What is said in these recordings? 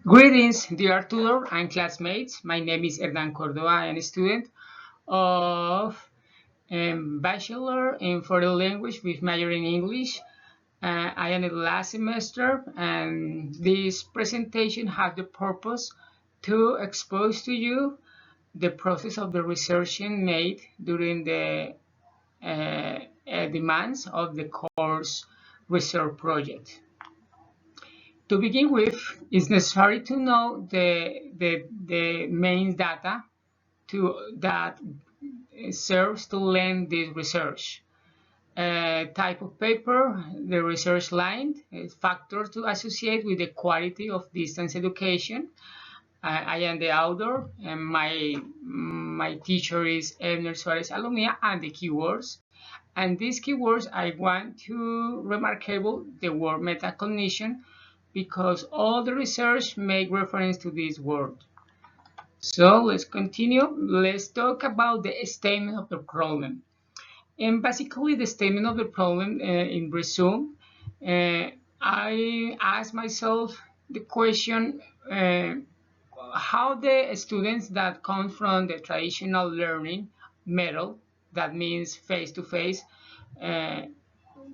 Greetings, dear tutor and classmates. My name is Hernan Cordova. I am a student of Bachelor in Foreign Language with major in English. I am in the last semester, and this presentation has the purpose to expose to you the process of the research made during the demands of the course research project. To begin with, it's necessary to know the main data that serves to lend this research. Type of paper, the research line, factors to associate with the quality of distance education. I am the author, and my teacher is Ebner Suarez Alomia, and the keywords. And these keywords, I want to remarkable the word metacognition, because all the research make reference to this word. So let's continue. Let's talk about the statement of the problem. And basically, the statement of the problem in resume, I ask myself the question, how the students that come from the traditional learning method, that means face-to-face,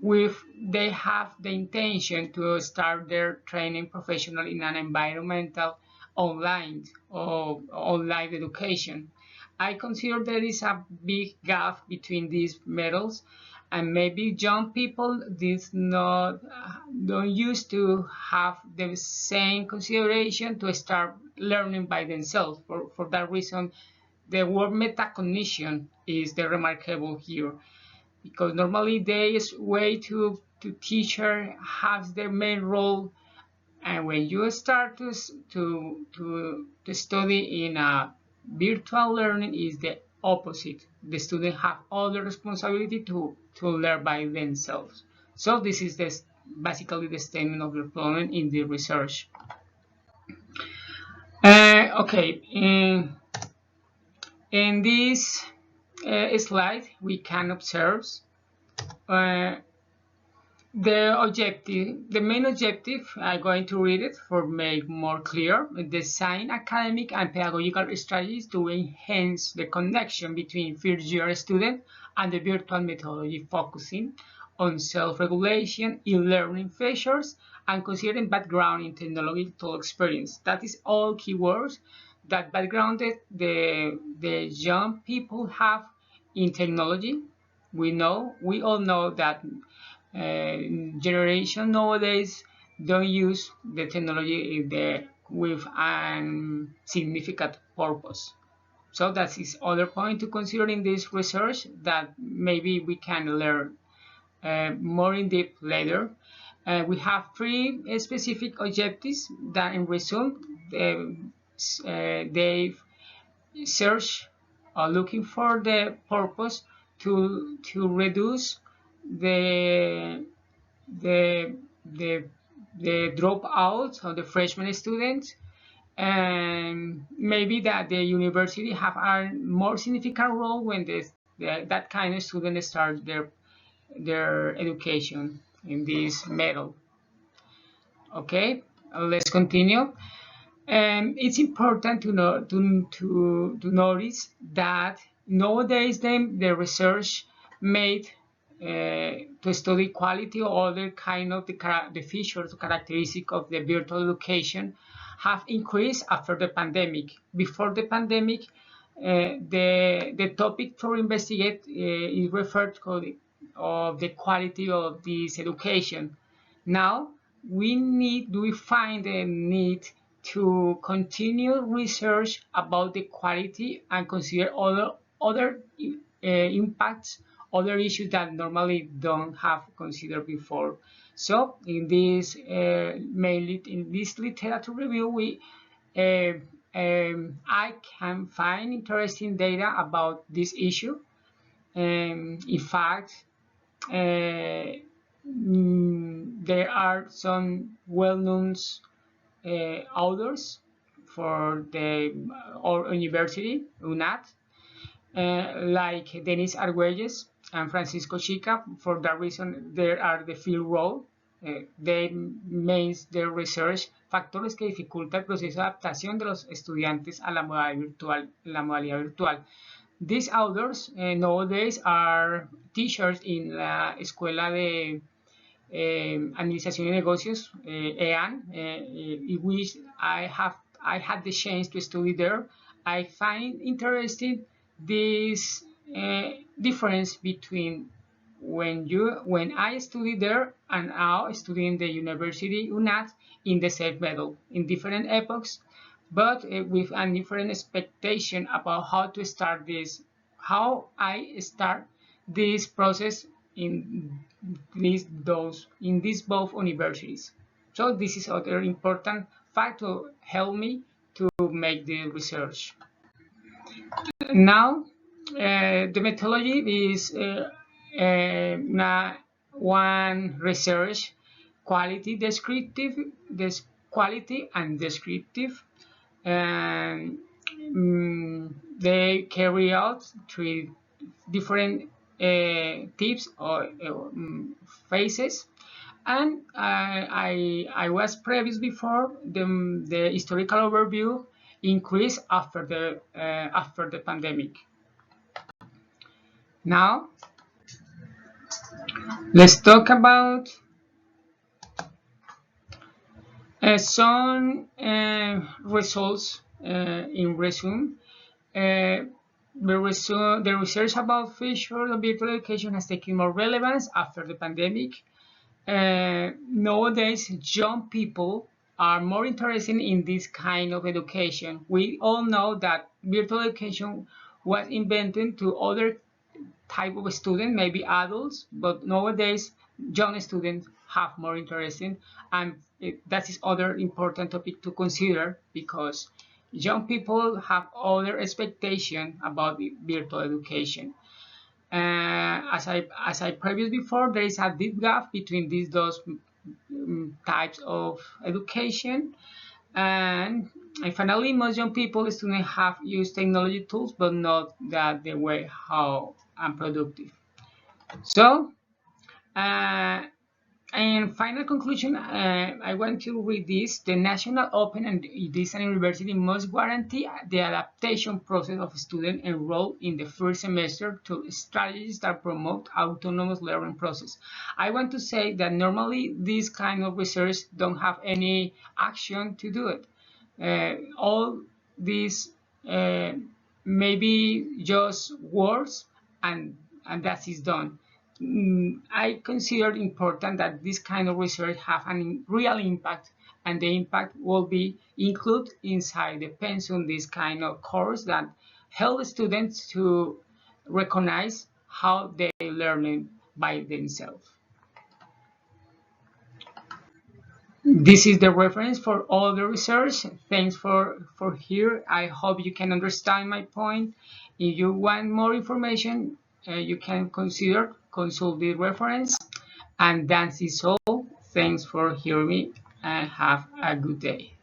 with they have the intention to start their training professional in an environmental online or online education. I consider there is a big gap between these methods, and maybe young people this not don't used to have the same consideration to start learning by themselves. For that reason, the word metacognition is the remarkable here, because normally this way to teacher has the main role, and when you start to study in a virtual learning is the opposite. The student have all the responsibility to learn by themselves. So this is basically the statement of the problem in the research. Okay, in this slide we can observe uh, the main objective, I'm going to read it for make more clear. Design academic and pedagogical strategies to enhance the connection between first-year student and the virtual methodology, focusing on self-regulation, e-learning features, and considering background in technological experience. That is all keywords that backgrounded the young people have in technology. We all know that generation nowadays don't use the technology with a significant purpose. So that is other point to consider in this research that maybe we can learn more in depth later. We have three specific objectives that in resume they search looking for the purpose to reduce the the the the dropouts of the freshman students, and maybe that the university have a more significant role when that kind of student start their education in this method. Okay, let's continue. It's important to know to notice that nowadays the research made to study quality or other kind of the features, characteristic of the virtual education have increased after the pandemic. Before the pandemic, the topic for investigate is referred to of the quality of this education. Now we find the need to continue research about the quality and consider other impacts, other issues that normally don't have considered before. So in this mainly in this literature review, I can find interesting data about this issue. In fact, there are some well-known authors for the our university, UNAT, like Denis Arguelles and Francisco Chica. For that reason, there are the field role. they means their research factores que dificultan el proceso de adaptación de los estudiantes a la modalidad virtual. These authors nowadays are teachers in la escuela de Administración y Negocios, EAN, which I had the chance to study there. I find interesting this difference between when I studied there and now studying the University UNAT in the same method in different epochs, but with a different expectation about how to start this, how I start this process in these both universities. So this is other important fact to help me to make the research. Now, the methodology is one research quality quality and descriptive, and they carry out three different tips or phases. And I was previous before the historical overview increased after the pandemic. Now let's talk about some results in resume. The research about future of virtual education has taken more relevance after the pandemic. Nowadays, young people are more interested in this kind of education. We all know that virtual education was invented to other type of student, maybe adults, but nowadays young students have more interest in, and that is other important topic to consider because young people have other expectation about virtual education. As I previous before, there is a deep gap between these those types of education. And finally, most young people students have used technology tools, but not that the way how unproductive. So, and final conclusion, I want to read this. The National Open and Design University must guarantee the adaptation process of students enrolled in the first semester to strategies that promote autonomous learning process. I want to say that normally this kind of research don't have any action to do it. All these maybe just words and that is done. I consider important that this kind of research have a real impact, and the impact will be included inside the pensum, this kind of course that help students to recognize how they learning by themselves. This is the reference for all the research. Thanks for here. I hope you can understand my point. If you want more information, you can consider consult the reference. And that is all. Thanks for hearing me and have a good day.